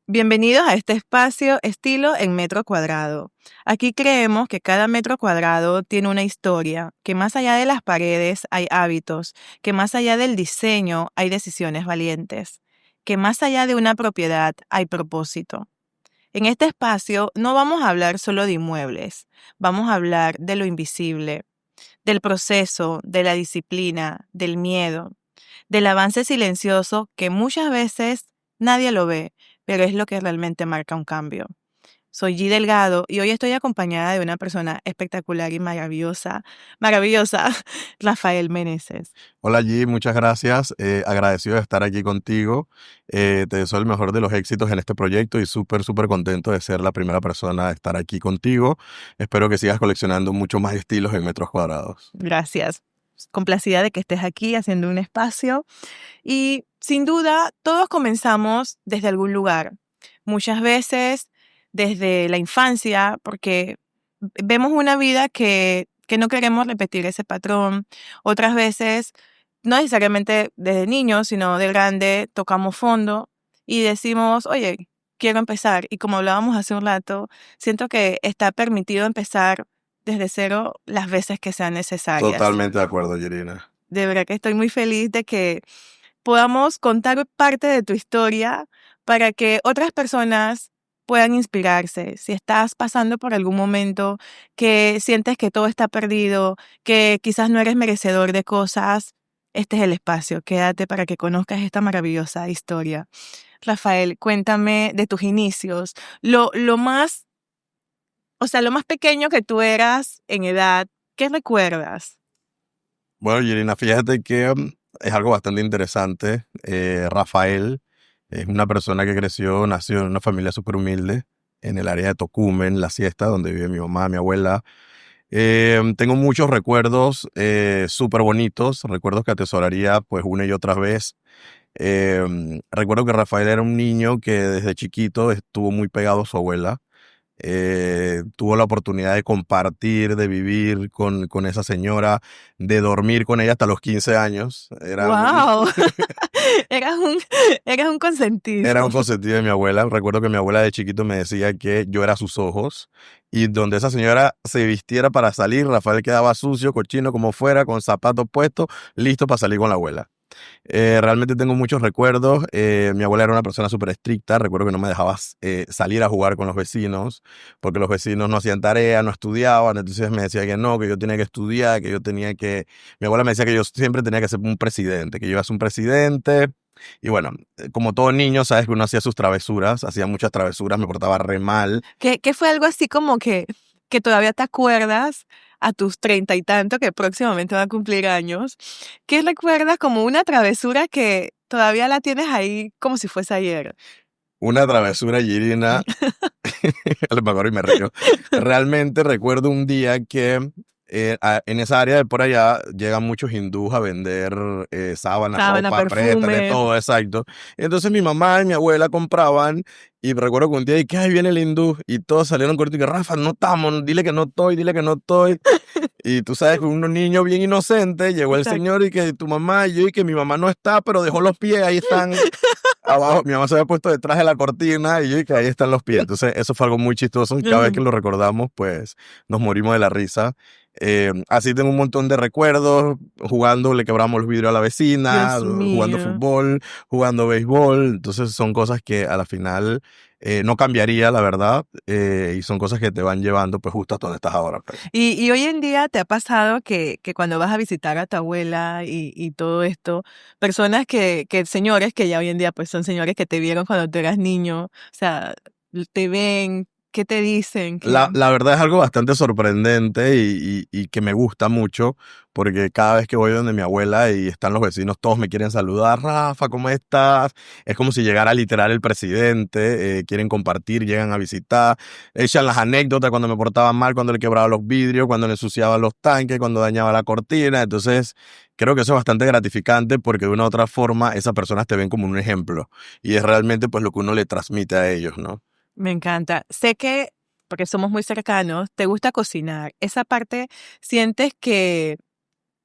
Bienvenidos a este espacio estilo en metro cuadrado. Aquí creemos que cada metro cuadrado tiene una historia, que más allá de las paredes hay hábitos, que más allá del diseño hay decisiones valientes, que más allá de una propiedad hay propósito. En este espacio no vamos a hablar solo de inmuebles, vamos a hablar de lo invisible, del proceso, de la disciplina, del miedo, del avance silencioso que muchas veces nadie lo ve, pero es lo que realmente marca un cambio. Soy G Delgado y hoy estoy acompañada de una persona espectacular y maravillosa, Rafael Meneses. Hola G, muchas gracias. Agradecido de estar aquí contigo. Te deseo el mejor de los éxitos en este proyecto y súper contento de ser la primera persona a estar aquí contigo. Espero que sigas coleccionando mucho más estilos en metros cuadrados. Gracias. Complacida de que estés aquí haciendo un espacio. Y sin duda, todos comenzamos desde algún lugar. Muchas veces desde la infancia, porque vemos una vida que no queremos repetir ese patrón. Otras veces, no necesariamente desde niños, sino de grande, tocamos fondo y decimos, oye, quiero empezar. Y como hablábamos hace un rato, siento que está permitido empezar desde cero las veces que sean necesarias. Totalmente de acuerdo, Yerina. De verdad que estoy muy feliz de que podamos contar parte de tu historia para que otras personas puedan inspirarse. Si estás pasando por algún momento que sientes que todo está perdido, que quizás no eres merecedor de cosas, este es el espacio. Quédate para que conozcas esta maravillosa historia. Rafael, cuéntame de tus inicios. Lo más, lo más pequeño que tú eras en edad, ¿qué recuerdas? Bueno, Yerina, fíjate que es algo bastante interesante. Rafael es una persona que nació en una familia súper humilde en el área de Tocumen, La Siesta, donde vive mi mamá, mi abuela. Tengo muchos recuerdos súper bonitos, recuerdos que atesoraría pues una y otra vez. Recuerdo que Rafael era un niño que desde chiquito estuvo muy pegado a su abuela. Tuvo la oportunidad de compartir, de vivir con esa señora, de dormir con ella hasta los 15 años. ¡Wow! Eras un, eras un Era consentido. un consentido de mi abuela. Recuerdo que mi abuela de chiquito me decía que yo era sus ojos y donde esa señora se vistiera para salir, Rafael quedaba sucio, cochino, como fuera, con zapatos puestos, listo para salir con la abuela. Realmente tengo muchos recuerdos. Mi abuela era una persona súper estricta. Recuerdo que no me dejaba salir a jugar con los vecinos porque los vecinos no hacían tarea, no estudiaban. Entonces me decía que no, que yo tenía que estudiar, que yo tenía que... Mi abuela me decía que yo siempre tenía que ser un presidente, que yo iba a ser un presidente. Y bueno, como todo niño, sabes que uno hacía sus travesuras, hacía muchas travesuras, me portaba re mal. Que fue algo así como que todavía te acuerdas a tus 30 y tanto, que próximamente va a cumplir años. ¿Qué recuerdas como una travesura que todavía la tienes ahí como si fuese ayer? Una travesura, Girina, me acuerdo y me río. Realmente recuerdo un día que en esa área de por allá llegan muchos hindús a vender sábanas, Sábana, ropa, preta, de perfume. todo, exacto. Entonces mi mamá y mi abuela compraban y recuerdo que un día, y que ahí viene el hindú, y todos salieron corriendo y que Rafa, no estamos, dile que no estoy, dile que no estoy. Y tú sabes que un niño bien inocente, llegó el Exacto. señor y que tu mamá, y yo y que mi mamá no está, pero dejó los pies, ahí están abajo. Mi mamá se había puesto detrás de la cortina y yo y que ahí están los pies. Entonces eso fue algo muy chistoso y cada vez que lo recordamos, pues nos morimos de la risa. Así tengo un montón de recuerdos, jugando, le quebramos los vidrios a la vecina, Dios jugando mío. fútbol, jugando béisbol. Entonces son cosas que a la final no cambiaría, la verdad, y son cosas que te van llevando pues justo hasta donde estás ahora, pues. Y hoy en día te ha pasado que cuando vas a visitar a tu abuela y todo esto, personas señores que ya hoy en día pues son señores que te vieron cuando tú eras niño, o sea, te ven, ¿qué te dicen? La verdad es algo bastante sorprendente y que me gusta mucho, porque cada vez que voy donde mi abuela y están los vecinos, todos me quieren saludar. Rafa, ¿cómo estás? Es como si llegara literal el presidente, quieren compartir, llegan a visitar, echan las anécdotas cuando me portaba mal, cuando le quebraba los vidrios, cuando le ensuciaba los tanques, cuando dañaba la cortina. Entonces, creo que eso es bastante gratificante porque de una u otra forma esas personas te ven como un ejemplo y es realmente pues lo que uno le transmite a ellos, ¿no? Me encanta. Sé que, porque somos muy cercanos, te gusta cocinar. ¿Esa parte sientes que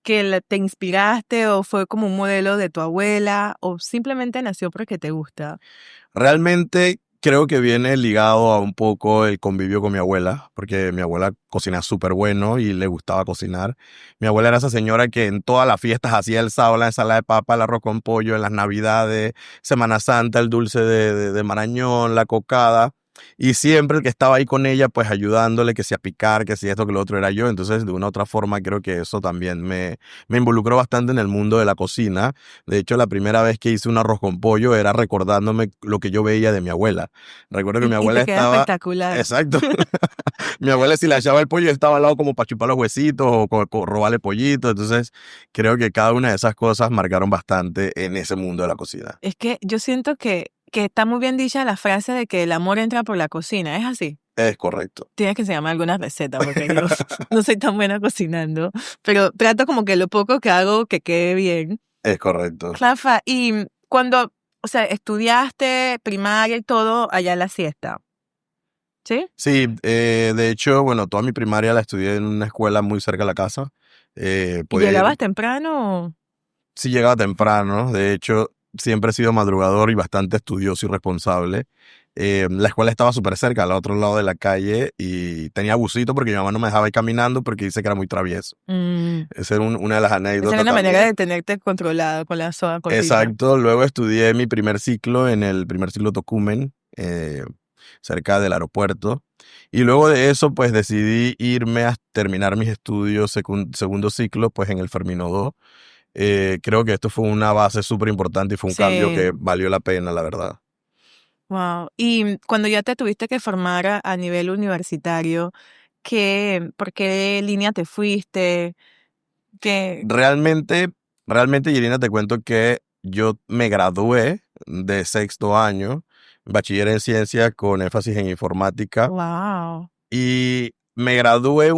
te inspiraste o fue como un modelo de tu abuela o simplemente nació porque te gusta? Realmente Creo que viene ligado a un poco el convivio con mi abuela, porque mi abuela cocina súper bueno y le gustaba cocinar. Mi abuela era esa señora que en todas las fiestas hacía el sábado la ensalada de papa, el arroz con pollo, en las navidades, Semana Santa, el dulce de Marañón, la cocada. Y siempre el que estaba ahí con ella, pues ayudándole, que si a picar, que si esto, que lo otro era yo. Entonces, de una u otra forma, creo que eso también me involucró bastante en el mundo de la cocina. De hecho, la primera vez que hice un arroz con pollo era recordándome lo que yo veía de mi abuela. Recuerdo que mi Y abuela te queda estaba... espectacular. Exacto. Mi abuela si le echaba el pollo, él estaba al lado como para chupar los huesitos o robarle pollito. Entonces, creo que cada una de esas cosas marcaron bastante en ese mundo de la cocina. Es que yo siento que está muy bien dicha la frase de que el amor entra por la cocina. ¿Es así? Es correcto. Tienes que enseñarme alguna receta porque yo no soy tan buena cocinando, pero trato como que lo poco que hago que quede bien. Es correcto. Rafa, y cuando, o sea, estudiaste primaria y todo allá en la siesta, ¿sí? Sí, de hecho, bueno, toda mi primaria la estudié en una escuela muy cerca de la casa. ¿Y Podía ir, llegabas temprano? sí llegaba temprano, de hecho, siempre he sido madrugador y bastante estudioso y responsable. La escuela estaba súper cerca, al otro lado de la calle, y tenía busito porque mi mamá no me dejaba ir caminando porque dice que era muy travieso. Mm, Esa era una de las esa era anécdotas una manera también. de tenerte controlado con la soda cortita. Exacto, luego estudié mi primer ciclo en el primer ciclo Tocumen, cerca del aeropuerto. Y luego de eso, pues decidí irme a terminar mis estudios segundo ciclo, pues en el Fermino 2. Creo que esto fue una base súper importante y fue un cambio Sí, que valió la pena, la verdad. wow. Y cuando ya te tuviste que formar a nivel universitario, ¿por qué línea te fuiste? ¿Qué? Realmente, realmente, Irina, te cuento que yo me gradué de sexto año, bachiller en ciencia con énfasis en informática. Wow. Y me gradué,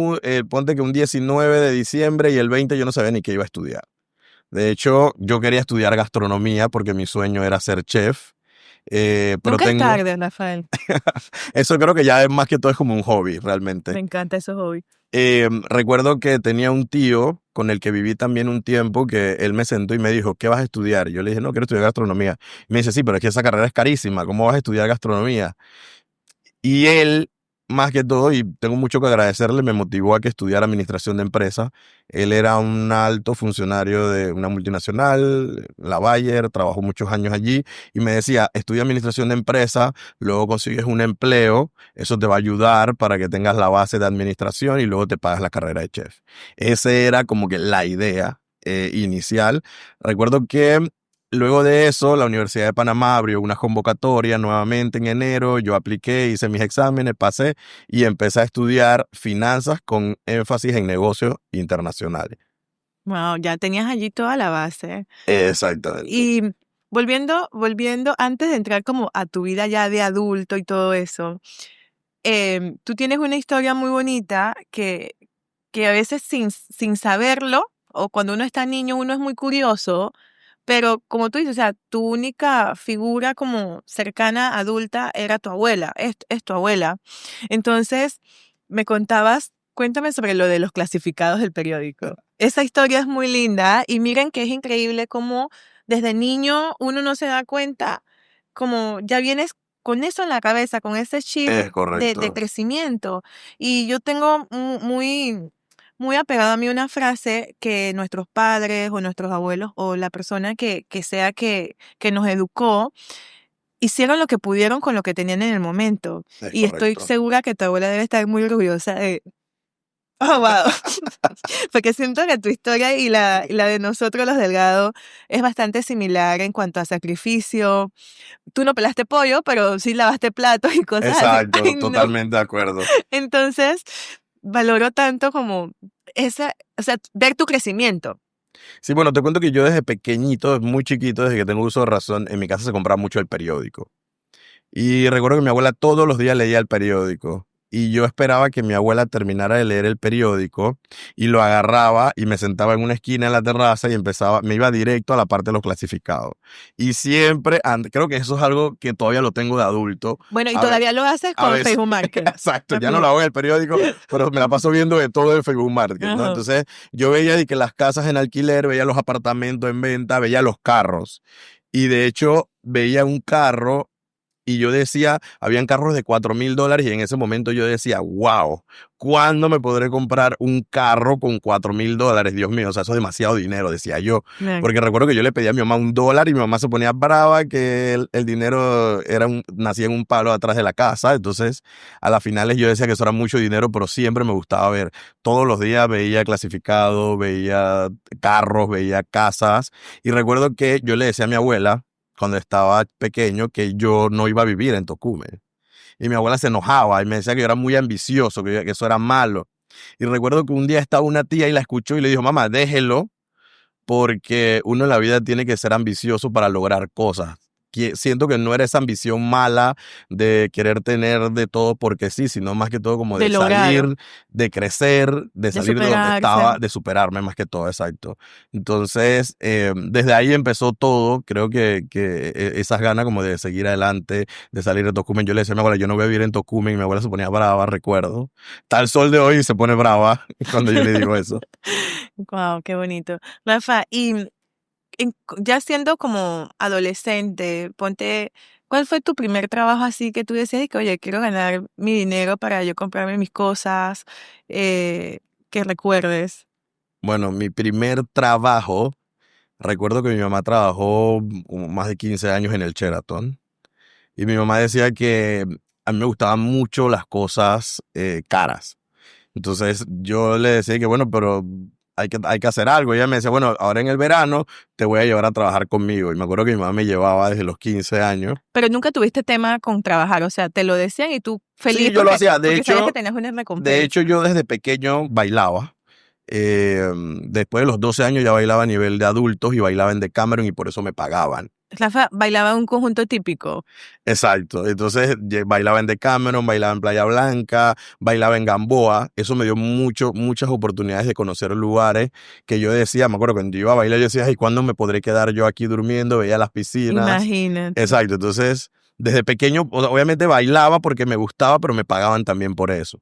ponte que un 19 de diciembre y el 20 yo no sabía ni qué iba a estudiar. De hecho, yo quería estudiar gastronomía porque mi sueño era ser chef. Pero Nunca es tengo, tarde, Rafael. eso creo que ya es más que todo es como un hobby, Me realmente. encanta esos hobbies. Recuerdo que tenía un tío con el que viví también un tiempo que él me sentó y me dijo, ¿qué vas a estudiar? Yo le dije, no, quiero estudiar gastronomía. Y me dice, sí, pero es que esa carrera es carísima, ¿cómo vas a estudiar gastronomía? Y él, más que todo, y tengo mucho que agradecerle, me motivó a que estudiara administración de empresas. Él era un alto funcionario de una multinacional, la Bayer, trabajó muchos años allí, y me decía, estudia administración de empresas, luego consigues un empleo, eso te va a ayudar para que tengas la base de administración y luego te pagas la carrera de chef. Esa era como que la idea inicial. Recuerdo que luego de eso, la Universidad de Panamá abrió una convocatoria nuevamente en enero. Yo apliqué, hice mis exámenes, pasé y empecé a estudiar finanzas con énfasis en negocios internacionales. Wow, ya tenías allí toda la base. Exactamente. Y volviendo, antes de entrar como a tu vida ya de adulto y todo eso, tú tienes una historia muy bonita que a veces sin saberlo, o cuando uno está niño, uno es muy curioso, pero como tú dices, o sea, tu única figura como cercana, adulta, era tu abuela, es tu abuela. Entonces, me contabas, cuéntame sobre lo de los clasificados del periódico. Esa historia es muy linda y miren que es increíble cómo desde niño uno no se da cuenta, como ya vienes con eso en la cabeza, con ese chip Es de correcto. crecimiento. Y yo tengo muy apegada a mí una frase que nuestros padres o nuestros abuelos o la persona que sea que nos educó, hicieron lo que pudieron con lo que tenían en el momento. Es Y estoy correcto. segura que tu abuela debe estar muy orgullosa de... Oh, wow. Porque siento que tu historia y la de nosotros los Delgado es bastante similar en cuanto a sacrificio. Tú no pelaste pollo, pero sí lavaste platos y cosas así. Exacto, Ay, no. totalmente de acuerdo. Entonces, valoro tanto como o sea, ver tu crecimiento. Sí, bueno, te cuento que yo desde pequeñito, muy chiquito, desde que tengo uso de razón, en mi casa se compraba mucho el periódico. Y recuerdo que mi abuela todos los días leía el periódico. Y yo esperaba que mi abuela terminara de leer el periódico y lo agarraba y me sentaba en una esquina en la terraza y me iba directo a la parte de los clasificados. Y siempre, creo que eso es algo que todavía lo tengo de adulto. Bueno, y A ver, todavía lo haces a con veces, Facebook Market. exacto, ya no También. lo hago en el periódico, pero me la paso viendo de todo el Facebook Market, ¿no? Ajá. Entonces, yo veía de que las casas en alquiler, veía los apartamentos en venta, veía los carros. Y de hecho, veía un carro Y yo decía, habían carros de $4,000 y en ese momento yo decía, wow, ¿cuándo me podré comprar un carro con $4,000? Dios mío, o sea, eso es demasiado dinero, decía yo. Claro. Porque recuerdo que yo le pedí a mi mamá $1 y mi mamá se ponía brava que el dinero nacía en un palo atrás de la casa. Entonces, a las finales yo decía que eso era mucho dinero, pero siempre me gustaba ver. Todos los días veía clasificado, veía carros, veía casas. Y recuerdo que yo le decía a mi abuela, cuando estaba pequeño, que yo no iba a vivir en Tocumen. Y mi abuela se enojaba y me decía que yo era muy ambicioso, que eso era malo. Y recuerdo que un día estaba una tía y la escuchó y le dijo, mamá, déjelo, porque uno en la vida tiene que ser ambicioso para lograr cosas. Siento que no era esa ambición mala de querer tener de todo porque sí, sino más que todo como De de lograr, salir, de crecer, de de salir de donde superarse. estaba, de superarme más que todo, exacto. Entonces, desde ahí empezó todo. Creo que esas ganas como de seguir adelante, de salir de Tocumen. Yo le decía a mi abuela, yo no voy a vivir en Tocumen, y mi abuela se ponía brava, recuerdo. Tal sol de hoy se pone brava cuando yo le digo eso. Wow, qué bonito. Rafa, y ya siendo como adolescente, ponte, ¿cuál fue tu primer trabajo así que tú decías que, oye, quiero ganar mi dinero para yo comprarme mis cosas, que recuerdes? Bueno, mi primer trabajo, recuerdo que mi mamá trabajó como más de 15 años en el Sheraton y mi mamá decía que a mí me gustaban mucho las cosas caras. Entonces yo le decía que bueno, pero hay que hacer algo. Y ella me decía, bueno, ahora en el verano te voy a llevar a trabajar conmigo. Y me acuerdo que mi mamá me llevaba desde los 15 años. Pero nunca tuviste tema con trabajar, o sea, te lo decían y tú feliz Sí, yo lo hacía. porque sabías que tenías una De hecho, recompensa. yo desde pequeño bailaba. Después de los 12 años ya bailaba a nivel de adultos y bailaba en Decameron y por eso me pagaban. Rafa bailaba en un conjunto típico. Exacto. Entonces bailaba en Decameron, bailaba en Playa Blanca, bailaba en Gamboa. Eso me dio muchas oportunidades de conocer lugares que yo decía, me acuerdo cuando yo iba a bailar, yo decía, ¿y cuándo me podré quedar yo aquí durmiendo? Veía las piscinas. Imagínate. Exacto. Entonces, desde pequeño, o sea, obviamente bailaba porque me gustaba, pero me pagaban también por eso.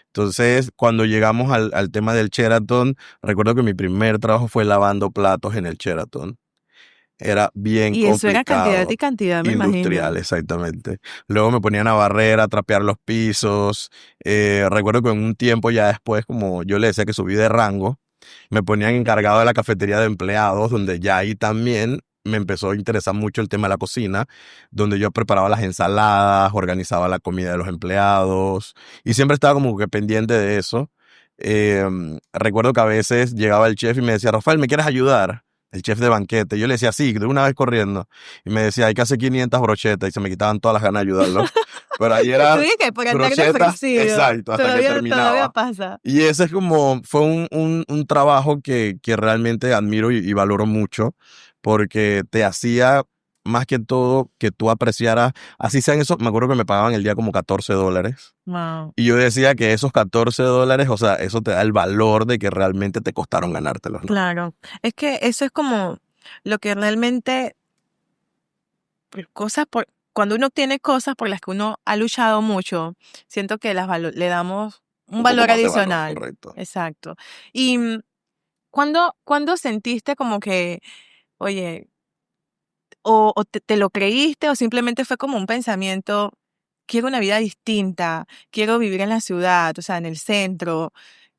Entonces, cuando llegamos al tema del Sheraton, recuerdo que mi primer trabajo fue lavando platos en el Sheraton. Era bien Y eso era cantidad y complicado. cantidad, me imagino. Industrial, exactamente. Luego me ponían a barrer, a trapear los pisos. Recuerdo que en un tiempo ya después, como yo le decía que subí de rango, me ponían encargado de la cafetería de empleados, donde ya ahí también me empezó a interesar mucho el tema de la cocina, donde yo preparaba las ensaladas, organizaba la comida de los empleados y siempre estaba como que pendiente de eso. Recuerdo que a veces llegaba el chef y me decía, Rafael, ¿me quieres ayudar? El chef de banquete. Yo le decía, sí, de una vez corriendo. Y me decía, hay que hacer 500 brochetas y se me quitaban todas las ganas de ayudarlo. Pero ahí Tú era dices que por andar de brochetas, ofrecido, exacto, hasta que todavía terminaba. pasa. Y ese es como, fue un trabajo que realmente admiro y valoro mucho, porque te hacía más que todo que tú apreciaras, así sean eso, me acuerdo que me pagaban el día como $14. Wow. Y yo decía que esos $14, o sea, eso te da el valor de que realmente te costaron ganártelos, ¿no? Claro. Es que eso es como lo que realmente, cuando uno tiene cosas por las que uno ha luchado mucho, siento que le damos un Un poco valor más de valor, adicional. correcto. Exacto. Y ¿cuándo sentiste como que, oye, o te lo creíste o simplemente fue como un pensamiento, quiero una vida distinta, quiero vivir en la ciudad, o sea, en el centro?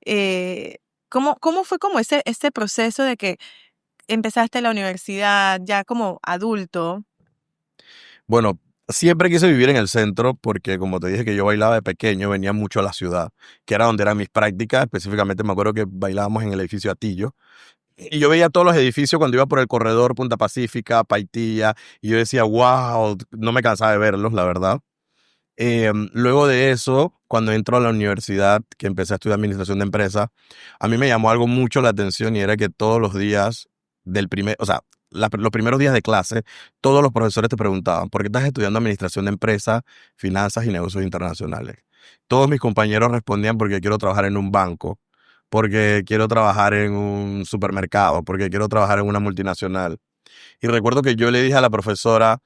Eh, ¿cómo fue como ese proceso de que empezaste la universidad ya como adulto? Bueno, siempre quise vivir en el centro porque, como te dije, que yo bailaba de pequeño, venía mucho a la ciudad, que era donde eran mis prácticas. Específicamente me acuerdo que bailábamos en el edificio Atillo. Y yo veía todos los edificios cuando iba por el corredor Punta Pacífica, Paitilla, y yo decía, wow, no me cansaba de verlos, la verdad. Luego de eso, cuando entro a la universidad, que empecé a estudiar administración de empresas, a mí me llamó algo mucho la atención y era que todos los días o sea, los primeros días de clase, todos los profesores te preguntaban, ¿por qué estás estudiando administración de empresas, finanzas y negocios internacionales? Todos mis compañeros respondían porque quiero trabajar en un banco, porque quiero trabajar en un supermercado, porque quiero trabajar en una multinacional. Y recuerdo que yo le dije a la profesora,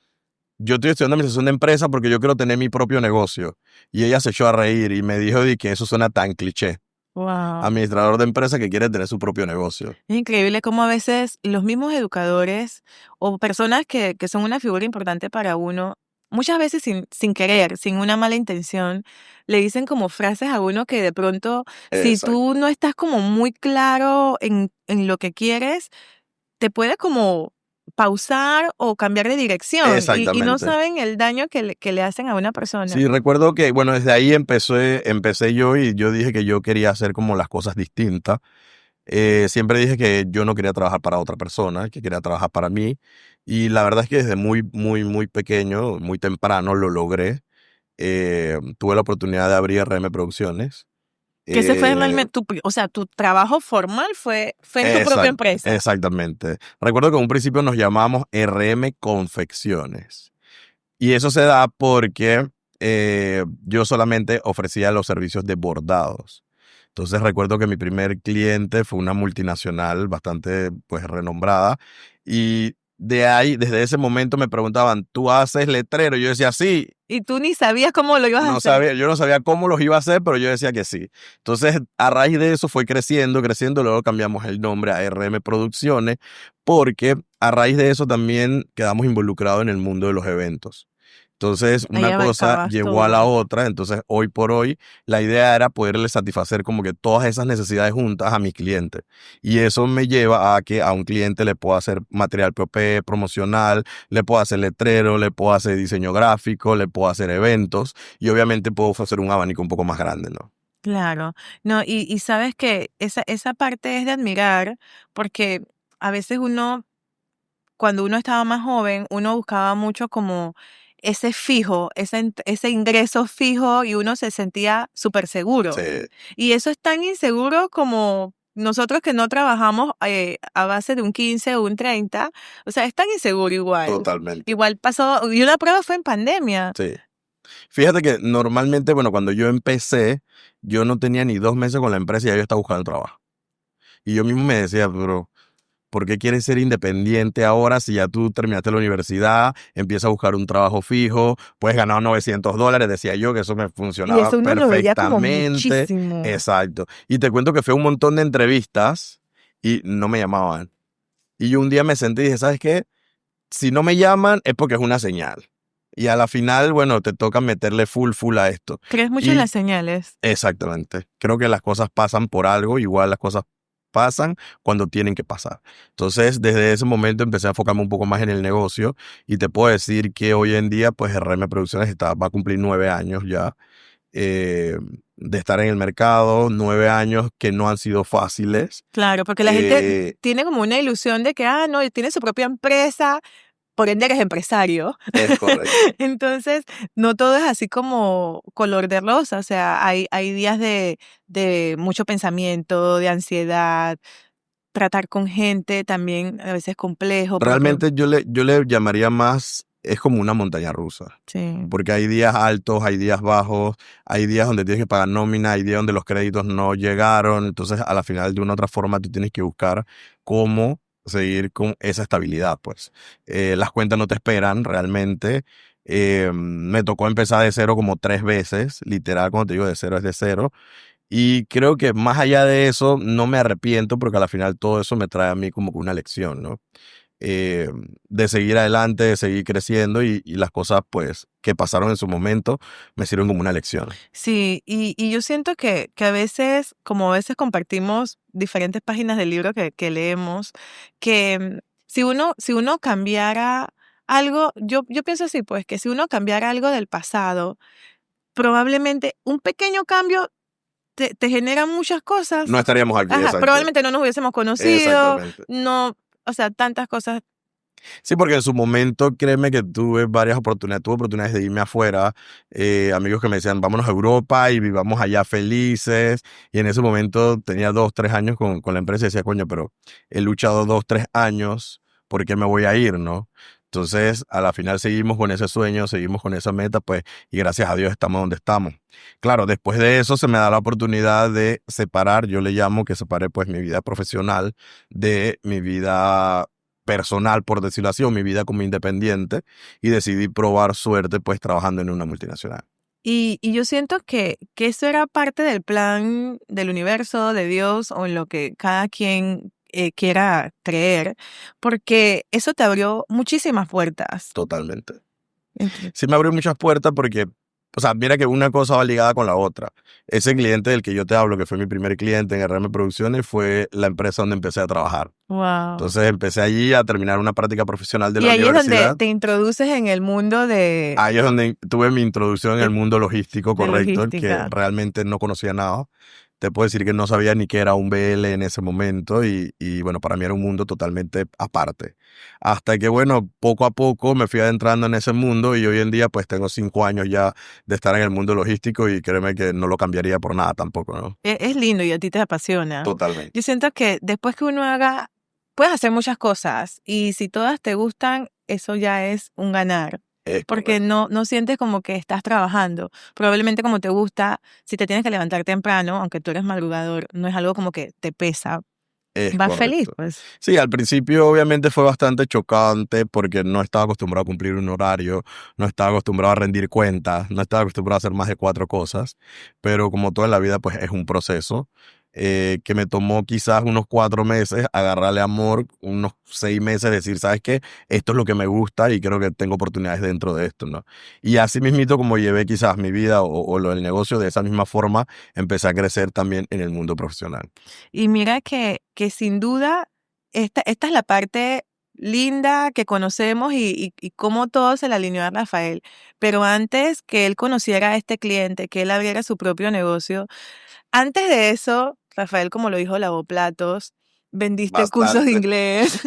yo estoy estudiando administración de empresas porque yo quiero tener mi propio negocio. Y ella se echó a reír y me dijo que eso suena tan cliché. Wow. Administrador de empresa que quiere tener su propio negocio. Es increíble cómo a veces los mismos educadores o personas que son una figura importante para uno muchas veces sin querer, sin una mala intención, le dicen como frases a uno que de pronto, si Exacto. tú no estás como muy claro en lo que quieres, te puede como pausar o cambiar de dirección y no Exactamente. saben el daño que le hacen a una persona. Sí, recuerdo que, bueno, desde ahí empecé yo y yo dije que yo quería hacer como las cosas distintas. Siempre dije que yo no quería trabajar para otra persona, que quería trabajar para mí. Y la verdad es que desde muy, muy, muy pequeñño, muy temprano lo logré. Tuve la oportunidad de abrir RM Producciones. Que ese fue Eh, realmente o sea, tu trabajo formal fue en tu propia empresa. exactamente. Recuerdo que en un principio nos llamábamos RM Confecciones. Y eso se da porque yo solamente ofrecía los servicios de bordados. Entonces recuerdo que mi primer cliente fue una multinacional bastante pues renombrada y de ahí, desde ese momento me preguntaban, ¿tú haces letrero? Yo decía, sí. Y tú ni sabías cómo lo ibas a No hacer. sabía, yo no sabía cómo los iba a hacer, pero yo decía que sí. Entonces, a raíz de eso fue creciendo, creciendo, luego cambiamos el nombre a RM Producciones, porque a raíz de eso también quedamos involucrados en el mundo de los eventos. Entonces, Ahí una cosa abarcabas llevó a la todo. otra, entonces hoy por hoy la idea era poderle satisfacer como que todas esas necesidades juntas a mis clientes. Y eso me lleva a que a un cliente le puedo hacer material promocional, le puedo hacer letrero, le puedo hacer diseño gráfico, le puedo hacer eventos y obviamente puedo ofrecer un abanico un poco más grande, ¿no? Claro. No, y sabes que esa parte es de admirar, porque a veces uno, cuando uno estaba más joven, uno buscaba mucho como ese fijo, ese ingreso fijo y uno se sentía súper seguro. Sí, Y eso es tan inseguro como nosotros que no trabajamos a base de un 15 o un 30, o sea, es tan inseguro igual. totalmente. Igual pasó, y una prueba fue en pandemia. Sí. Fíjate que normalmente, bueno, cuando yo empecé, yo no tenía ni 2 meses con la empresa y ya yo estaba buscando trabajo. Y yo mismo me decía, pero ¿por qué quieres ser independiente ahora si ya tú terminaste la universidad, empiezas a buscar un trabajo fijo, puedes ganar $900? Decía yo que eso me Y funcionaba eso uno lo veía como perfectamente. muchísimo. Exacto. Y te cuento que fue un montón de entrevistas y no me llamaban. Y yo un día me senté y dije, ¿sabes qué? Si no me llaman es porque es una señal. Y a la final, bueno, te toca meterle full a esto. ¿Crees mucho en Y las señales? exactamente. Creo que las cosas pasan por algo, igual las cosas pasan cuando tienen que pasar. Entonces, desde ese momento empecé a enfocarme un poco más en el negocio y te puedo decir que hoy en día, pues RM Producciones va a cumplir 9 años ya eh, de estar en el mercado, 9 años que no han sido fáciles. Claro, porque la gente Eh, tiene como una ilusión de que, no, tiene su propia empresa, por ende eres empresario. es correcto. Entonces, no todo es así como color de rosa, o sea, hay días de mucho pensamiento, de ansiedad, tratar con gente también a veces complejo, porque Realmente yo le llamaría más, es como una montaña rusa. sí. Porque hay días altos, hay días bajos, hay días donde tienes que pagar nómina, hay días donde los créditos no llegaron. Entonces, a la final, de una u otra forma, tú tienes que buscar cómo seguir con esa estabilidad, pues. Las cuentas no te esperan realmente. Me tocó empezar de cero como 3 veces, literal, cuando te digo de cero es de cero. Y creo que más allá de eso, no me arrepiento porque a la final todo eso me trae a mí como que una lección, ¿no? eh, de seguir adelante, de seguir creciendo y las cosas pues que pasaron en su momento me sirven como una lección. Sí, y yo siento que a veces, como a veces compartimos diferentes páginas del libro que leemos, que si uno cambiara algo, yo pienso así, pues, que si uno cambiara algo del pasado, probablemente un pequeño cambio te genera muchas No cosas. estaríamos aquí, Ajá, exacto. probablemente no nos hubiésemos conocido, Exactamente. no, o sea, tantas cosas. Sí, porque en su momento, créeme que tuve varias oportunidades, tuve oportunidades de irme afuera, amigos que me decían, vámonos a Europa y vivamos allá felices, y en ese momento tenía 2, 3 años con la empresa y decía, coño, pero he luchado 2, 3 años, ¿por qué me voy a ir, no? Entonces, a la final seguimos con ese sueño, seguimos con esa meta, pues, y gracias a Dios estamos donde estamos. Claro, después de eso se me da la oportunidad de separar, yo le llamo que separe pues mi vida profesional de mi vida personal, por decirlo así, o mi vida como independiente, y decidí probar suerte pues trabajando en una multinacional. Y yo siento que eso era parte del plan del universo, de Dios, o en lo que cada quien quiera creer, porque eso te abrió muchísimas puertas. Totalmente. Entiendo. Sí me abrió muchas puertas porque, o sea, mira que una cosa va ligada con la otra. Ese cliente del que yo te hablo, que fue mi primer cliente en RM Producciones, fue la empresa donde empecé a trabajar. Wow. Entonces empecé allí a terminar una práctica profesional de Y la ahí es donde universidad. te introduces en el mundo Ahí es donde tuve mi introducción en el mundo logístico, de correcto, el que logística. realmente no conocía nada. Te puedo decir que no sabía ni qué era un BL en ese momento y bueno, para mí era un mundo totalmente aparte. Hasta que bueno, poco a poco me fui adentrando en ese mundo y hoy en día pues tengo 5 años ya de estar en el mundo logístico y créeme que no lo cambiaría por nada tampoco, ¿no? Es lindo y a ti te apasiona. Totalmente. Yo siento que después que uno haga, puedes hacer muchas cosas y si todas te gustan, eso ya es un ganar. Es Porque correcto. no sientes como que estás trabajando. Probablemente como te gusta, si te tienes que levantar temprano, aunque tú eres madrugador, no es algo como que te pesa. Es Vas feliz, correcto. pues. Sí, al principio obviamente fue bastante chocante porque no estaba acostumbrado a cumplir un horario, no estaba acostumbrado a rendir cuentas, no estaba acostumbrado a hacer más de 4 cosas, pero como toda la vida pues es un proceso que me tomó quizás unos 4 meses agarrarle amor, unos 6 meses decir, ¿sabes qué? Esto es lo que me gusta y creo que tengo oportunidades dentro de esto, ¿no? Y así mismito como llevé quizás mi vida o lo del negocio de esa misma forma, empecé a crecer también en el mundo profesional. Y mira que sin duda, esta es la parte linda que conocemos y cómo todo se le alineó a Rafael. Pero antes que él conociera a este cliente, que él abriera su propio negocio, antes de eso, Rafael, como lo dijo, lavó platos, vendiste cursos de Bastante. inglés.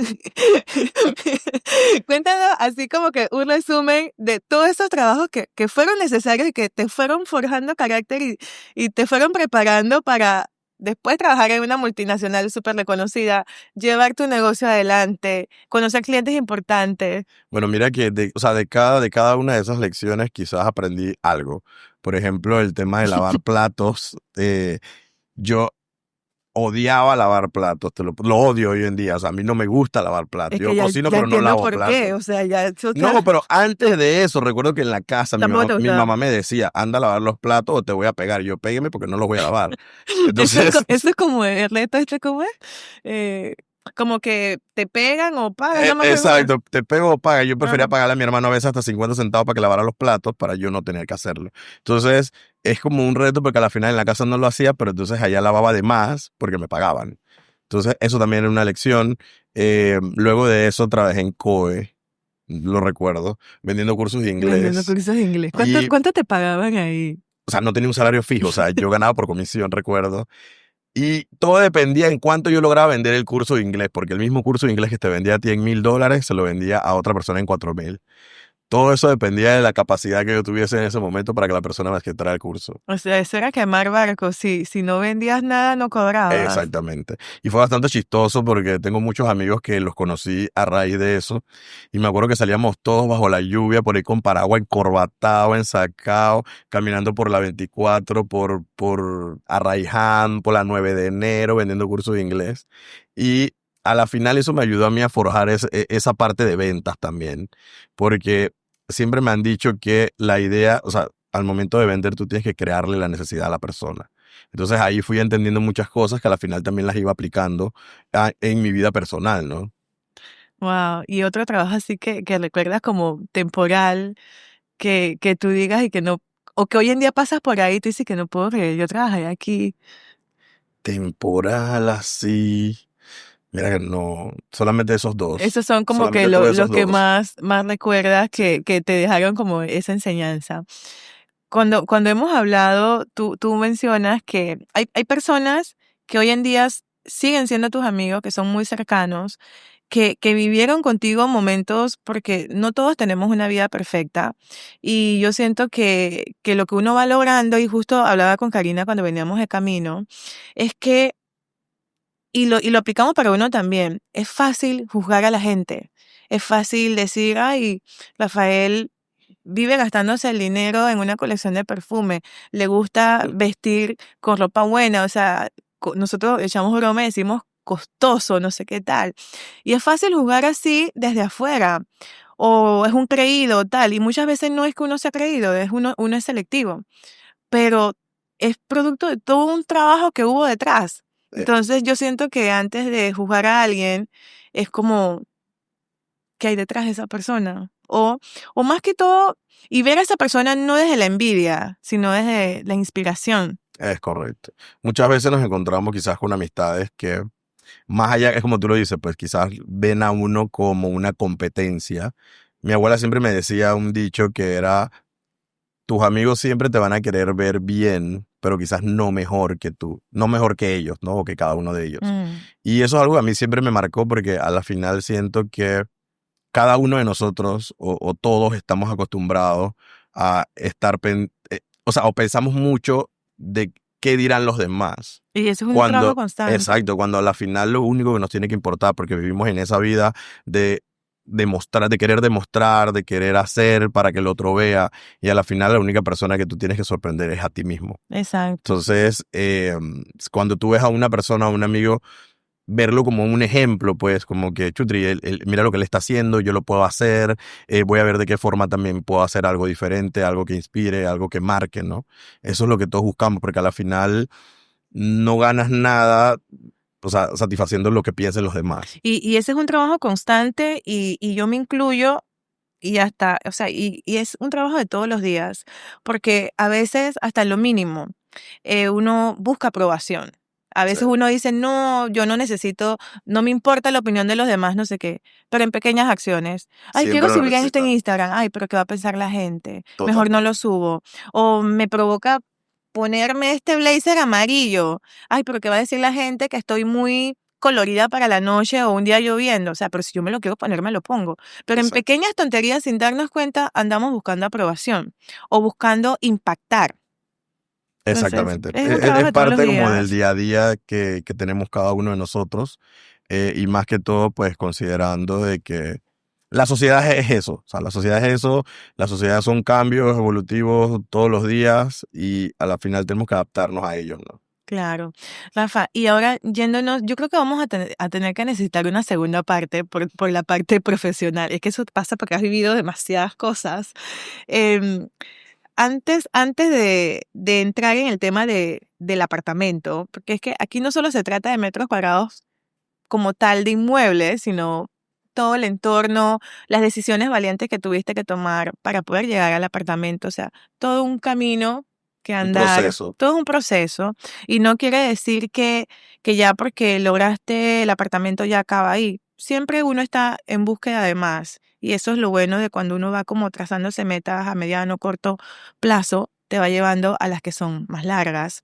Cuéntanos así como que un resumen de todos esos trabajos que fueron necesarios y que te fueron forjando carácter y te fueron preparando para después trabajar en una multinacional súper reconocida, llevar tu negocio adelante, conocer clientes importantes. Bueno, mira que o sea, de cada una de esas lecciones quizás aprendí algo. Por ejemplo, el tema de lavar platos. Yo odiaba lavar platos, lo odio hoy en día. O sea, a mí no me gusta lavar platos. Es Yo que ya, cocino, ya pero no entiendo lavo por qué, platos. o sea, ya eso No, pero antes de eso, recuerdo que en la casa mi tampoco mamá, te mi gustaba. mamá me decía, anda a lavar los platos o te voy a pegar. Y yo, pégueme porque no los voy a lavar. Eso es, Entonces, eso es como el reto este, ¿cómo es? Eh, como que te pegan o pagan, no me acuerdo cómo es. exacto, te pego o paga. Yo prefería Ajá. pagarle a mi hermano a veces hasta 50 centavos para que lavara los platos para yo no tener que hacerlo. Entonces, es como un reto porque a la final en la casa no lo hacía, pero entonces allá lavaba de más porque me pagaban. Entonces, eso también era una lección. Luego de eso trabajé en COE, lo recuerdo, vendiendo cursos de Vendiendo inglés. cursos de inglés. ¿Cuánto, Y, cuánto te pagaban ahí? o sea, no tenía un salario fijo, o sea, yo ganaba por comisión, recuerdo. Y todo dependía en cuánto yo lograba vender el curso de inglés, porque el mismo curso de inglés que te vendía a ti en $1,000, se lo vendía a otra persona en 4,000. Todo eso dependía de la capacidad que yo tuviese en ese momento para que la persona me aceptara el curso. O sea, eso era quemar barcos. Si no vendías nada, no cobrabas. Exactamente. Y fue bastante chistoso porque tengo muchos amigos que los conocí a raíz de eso. Y me acuerdo que salíamos todos bajo la lluvia, por ahí con paraguas encorbatado, ensacado, caminando por la 24, por Arraiján, por la 9 de enero, vendiendo cursos de inglés. Y a la final eso me ayudó a mí a forjar esa parte de ventas también. Porque siempre me han dicho que la idea, o sea, al momento de vender tú tienes que crearle la necesidad a la persona. Entonces ahí fui entendiendo muchas cosas que a la final también las iba aplicando en mi vida personal, ¿no? Wow. Y otro trabajo así que recuerdas como temporal, que tú digas y que no, o que hoy en día pasas por ahí y tú dices que no puedo creer, yo trabajé aquí. Temporal así. Mira que no, solamente esos dos. Esos son como que Solamente tuve los esos que dos. más recuerdas que te dejaron como esa enseñanza. Cuando hemos hablado, tú mencionas que hay personas que hoy en día siguen siendo tus amigos, que son muy cercanos, que vivieron contigo momentos, porque no todos tenemos una vida perfecta. Y yo siento que lo que uno va logrando, y justo hablaba con Karina cuando veníamos de camino, es que y lo aplicamos para uno también. Es fácil juzgar a la gente. Es fácil decir, ay, Rafael vive gastándose el dinero en una colección de perfume. Le gusta vestir con ropa buena. O sea, nosotros echamos broma y decimos costoso, no sé qué tal. Y es fácil juzgar así desde afuera. O es un creído, tal. Y muchas veces no es que uno sea creído, uno es selectivo, pero es producto de todo un trabajo que hubo detrás. Eh, Entonces, yo siento que antes de juzgar a alguien, es como, ¿qué hay detrás de esa persona? o más que todo, y ver a esa persona no desde la envidia, sino desde la inspiración. Es correcto. Muchas veces nos encontramos quizás con amistades que, más allá, es como tú lo dices, pues quizás ven a uno como una competencia. Mi abuela siempre me decía un dicho que era, tus amigos siempre te van a querer ver bien, pero quizás no mejor que tú, no mejor que ellos, ¿no? O que cada uno de ellos. Mm. Y eso es algo que a mí siempre me marcó porque a la final siento que cada uno de nosotros o todos estamos acostumbrados a estar, o sea, o pensamos mucho de qué dirán los demás. Y eso es un trabajo Cuando, constante. exacto, cuando a la final lo único que nos tiene que importar, porque vivimos en esa vida de demostrar, de querer hacer para que el otro vea, y a la final la única persona que tú tienes que sorprender es a ti mismo. Exacto. Entonces, cuando tú ves a una persona, a un amigo, verlo como un ejemplo, pues, como que, chutri, mira lo que él está haciendo, yo lo puedo hacer, voy a ver de qué forma también puedo hacer algo diferente, algo que inspire, algo que marque, ¿no? Eso es lo que todos buscamos, porque a la final no ganas nada, o sea, satisfaciendo lo que piensen los demás. Y ese es un trabajo constante y yo me incluyo y hasta, o sea, y es un trabajo de todos los días, porque a veces hasta en lo mínimo uno busca aprobación. A Sí. veces uno dice, no, yo no necesito, no me importa la opinión de los demás, no sé qué, pero en pequeñas acciones. Ay, quiero Siempre lo subir esto en necesitas. Instagram. Ay, pero ¿qué va a pensar la gente? Mejor no Totalmente. lo subo. O me provoca ponerme este blazer amarillo. Ay, pero ¿qué va a decir la gente que estoy muy colorida para la noche o un día lloviendo? O sea, pero si yo me lo quiero poner, me lo pongo. Pero en Exacto. pequeñas tonterías, sin darnos cuenta, andamos buscando aprobación o buscando impactar. Entonces, Exactamente. es un trabajo Es de todos los parte como del días. día a día que tenemos cada uno de nosotros, y más que todo, pues considerando de que la sociedad es eso, o sea, la sociedad es eso, la sociedad son cambios evolutivos todos los días y a la final tenemos que adaptarnos a ellos, ¿no? Claro. Rafa, y ahora yéndonos, yo creo que vamos a tener que necesitar una segunda parte por la parte profesional. Es que eso pasa porque has vivido demasiadas cosas. Em, antes de entrar en el tema del apartamento, porque es que aquí no solo se trata de metros cuadrados como tal de inmuebles, sino todo el entorno, las decisiones valientes que tuviste que tomar para poder llegar al apartamento, o sea, todo un camino que Un andar, proceso. todo un proceso, y no quiere decir que ya porque lograste el apartamento ya acaba ahí. Siempre uno está en búsqueda de más, y eso es lo bueno de cuando uno va como trazándose metas a mediano, corto plazo, te va llevando a las que son más largas.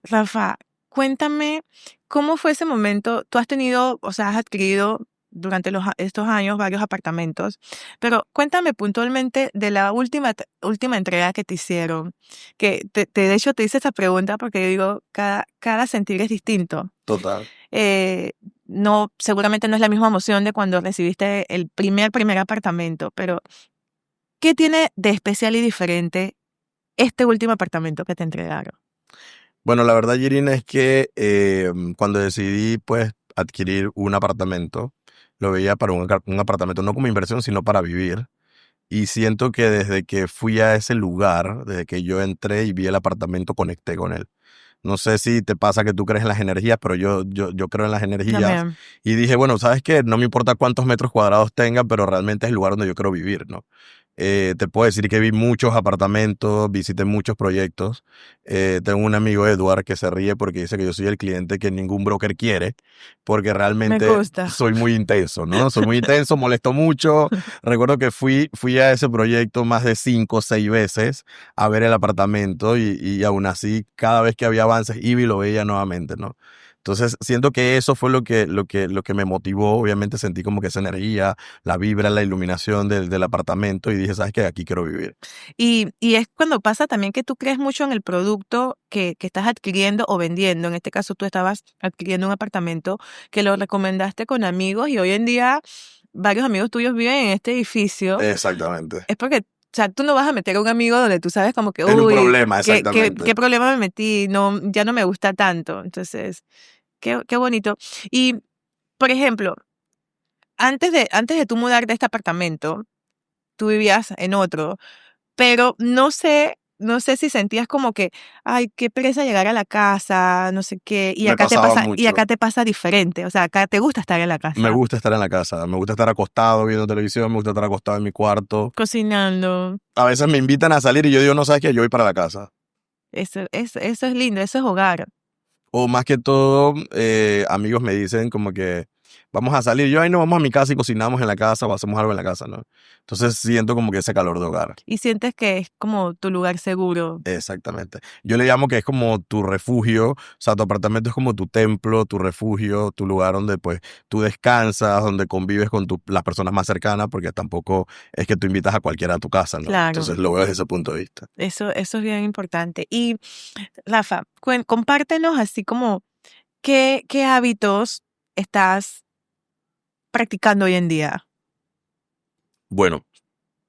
Rafa, cuéntame, ¿cómo fue ese momento? Tú has tenido, o sea, has adquirido durante estos años varios apartamentos, pero cuéntame puntualmente de la última entrega que te hicieron, que de hecho te hice esta pregunta porque yo digo, cada sentir es distinto. Total. Eh, no, seguramente no es la misma emoción de cuando recibiste el primer apartamento, pero ¿qué tiene de especial y diferente este último apartamento que te entregaron? Bueno, la verdad, Irina, es que cuando decidí, pues, adquirir un apartamento, lo veía para un apartamento no como inversión, sino para vivir. Y siento que desde que fui a ese lugar, desde que yo entré y vi el apartamento, conecté con él. No sé si te pasa que tú crees en las energías, pero yo creo en las energías. También. Y dije, bueno, ¿sabes qué? No me importa cuántos metros cuadrados tenga, pero realmente es el lugar donde yo quiero vivir, ¿no? Te puedo decir que vi muchos apartamentos, visité muchos proyectos. Tengo un amigo, Edward, que se ríe porque dice que yo soy el cliente que ningún broker quiere, porque Me realmente gusta. soy muy intenso, ¿no? Soy muy intenso, molesto mucho. Recuerdo que fui a ese proyecto más de 5 o 6 veces a ver el apartamento y aún así, cada vez que había avances, iba y lo veía nuevamente, ¿no? Entonces, siento que eso fue lo que me motivó. Obviamente sentí como que esa energía, la vibra, la iluminación del apartamento y dije, ¿sabes qué? Aquí quiero vivir. Y es cuando pasa también que tú crees mucho en el producto que estás adquiriendo o vendiendo. En este caso, tú estabas adquiriendo un apartamento que lo recomendaste con amigos y hoy en día varios amigos tuyos viven en este edificio. Exactamente. Es porque, o sea, tú no vas a meter a un amigo donde tú sabes como que, En un uy, problema, ¿qué exactamente. problema me metí? No, ya no me gusta tanto. Entonces, qué bonito. Y, por ejemplo, antes de tú mudarte de este apartamento, tú vivías en otro. Pero no sé, no sé si sentías como que, ay, qué pereza llegar a la casa, no sé qué, y Me acá te pasaba pasa, y mucho. acá te pasa diferente, o sea, acá te gusta estar en la Me casa, gusta estar en la casa, me gusta estar acostado viendo televisión, me gusta estar acostado en mi cuarto. cocinando. A veces me invitan a salir y yo digo, no sabes qué, yo voy para la casa. Eso es lindo, eso es hogar. O más que todo, amigos me dicen como que vamos a salir. Yo, ahí no, vamos a mi casa y cocinamos en la casa o hacemos algo en la casa, ¿no? Entonces siento como que ese calor de hogar. Y sientes que es como tu lugar seguro. Exactamente. Yo le llamo que es como tu refugio, o sea, tu apartamento es como tu templo, tu refugio, tu lugar donde pues tú descansas, donde convives con las personas más cercanas, porque tampoco es que tú invitas a cualquiera a tu casa, ¿no? Claro, Entonces lo veo desde ese punto de vista. eso es bien importante. Y Rafa, compártenos así como qué hábitos estás practicando hoy en día. Bueno,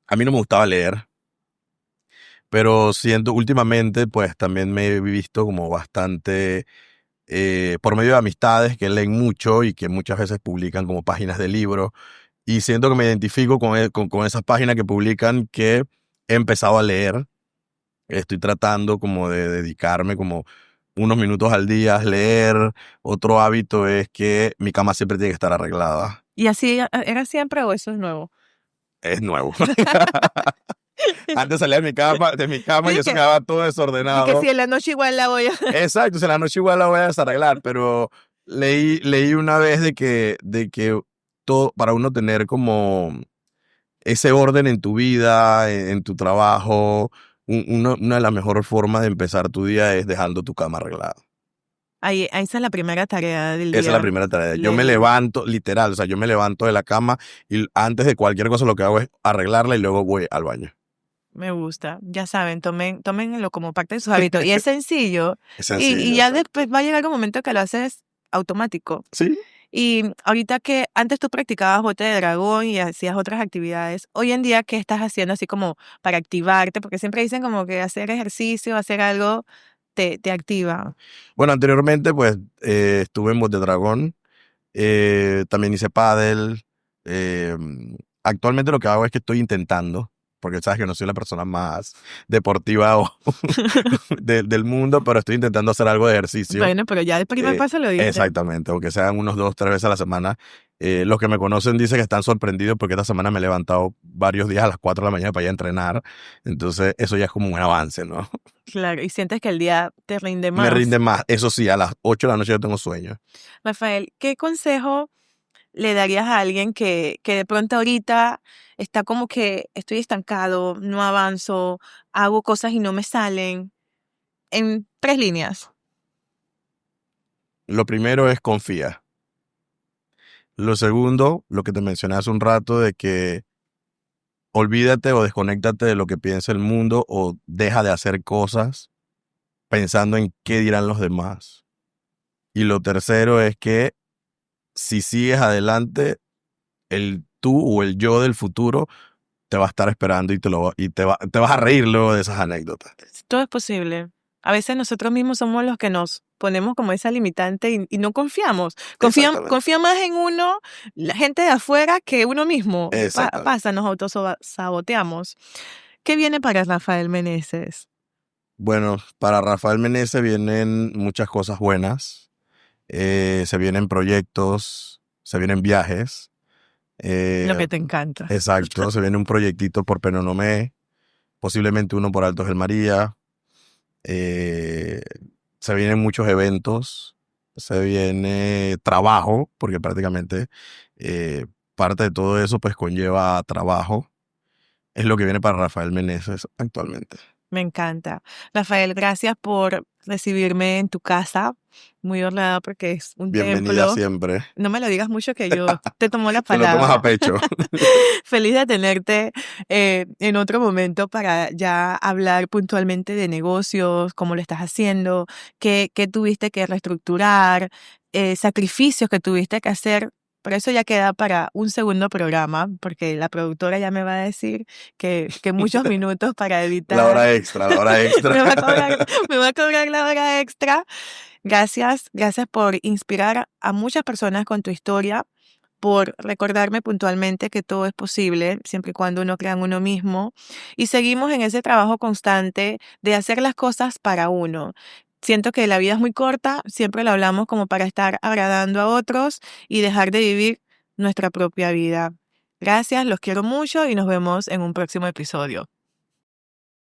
a mí no me gustaba leer, pero siento últimamente pues también me he visto como bastante por medio de amistades que leen mucho y que muchas veces publican como páginas de libros. Y siento que me identifico con esas páginas que publican que he empezado a leer. Estoy tratando como de dedicarme como unos minutos al día a leer. Otro hábito es que mi cama siempre tiene que estar arreglada. ¿Y así era siempre o eso es nuevo? Es nuevo. Antes salía de mi cama y Sí, eso quedaba todo y que desordenado. si en la noche igual la voy a... Exacto, o sea, la noche igual la voy a desarreglar, pero leí una vez de que todo, para uno tener como ese orden en tu vida, en tu trabajo, una de las mejores formas de empezar tu día es dejando tu cama arreglada. Ahí esa es la primera tarea del Esa es la día. primera tarea. Yo me Le- levanto, literal, o sea, yo me levanto de la cama y antes de cualquier cosa lo que hago es arreglarla y luego voy al baño. Me gusta. Ya saben, tómenlo como parte de sus hábitos. Y es sencillo. Es Y sencillo, ya exacto. después va a llegar un momento que lo haces automático. Sí, Y ahorita que antes tú practicabas bote de dragón y hacías otras actividades, hoy en día, ¿qué estás haciendo así como para activarte? Porque siempre dicen como que hacer ejercicio, hacer algo, te activa. bueno, anteriormente pues estuve en Bote Dragón, también hice pádel. eh, Actualmente lo que hago es que estoy intentando, porque sabes que no soy la persona más deportiva del mundo, pero estoy intentando hacer algo de ejercicio. Bueno, pero ya el primer Eh, paso lo diste. Exactamente, aunque sean unos 2, 3 veces a la semana. Los que me conocen dicen que están sorprendidos porque esta semana me he levantado varios días a las 4 de la mañana para ir a entrenar. Entonces, eso ya es como un avance, ¿no? Claro, y sientes que el día te rinde Me más. rinde más. Eso sí, a las 8 de la noche yo tengo sueño. Rafael, ¿qué consejo le darías a alguien que de pronto ahorita está como que estoy estancado, no avanzo, hago cosas y no me salen? En 3 líneas. Lo primero es confía. Lo segundo, lo que te mencioné hace un rato, de que olvídate o desconéctate de lo que piensa el mundo o deja de hacer cosas pensando en qué dirán los demás. Y lo tercero es que si sigues adelante, el tú o el yo del futuro te va a estar esperando y te vas a reír luego de esas anécdotas. Todo es posible. A veces nosotros mismos somos los que nos ponemos como esa limitante y no confiamos. Exactamente. Confía más en uno, la gente de afuera, que uno mismo. Exactamente. Pasa, nos autosaboteamos. ¿Qué viene para Rafael Meneses? Bueno, para Rafael Meneses vienen muchas cosas buenas. Se vienen proyectos, se vienen viajes. Lo eh, que te encanta. exacto, se viene un proyectito por Penonomé, posiblemente uno por Altos del María. eh, Se vienen muchos eventos, se viene trabajo, porque prácticamente eh, parte de todo eso pues conlleva trabajo. Es lo que viene para Rafael Meneses actualmente. Me encanta. Rafael, gracias por recibirme en tu casa. Muy honrada porque es un Bienvenida templo. siempre. No me lo digas mucho que yo te tomo la Te lo tomas a palabra. pecho. Feliz de tenerte en otro momento para ya hablar puntualmente de negocios, cómo lo estás haciendo, qué tuviste que reestructurar, sacrificios que tuviste que hacer. Pero eso ya queda para un segundo programa, porque la productora ya me va a decir que muchos minutos para La evitar, hora extra, la hora extra. me va a cobrar la hora extra. Gracias por inspirar a muchas personas con tu historia, por recordarme puntualmente que todo es posible, siempre y cuando uno crea en uno mismo. Y seguimos en ese trabajo constante de hacer las cosas para uno. Siento que la vida es muy corta, siempre lo hablamos como para estar agradando a otros y dejar de vivir nuestra propia vida. Gracias, los quiero mucho y nos vemos en un próximo episodio.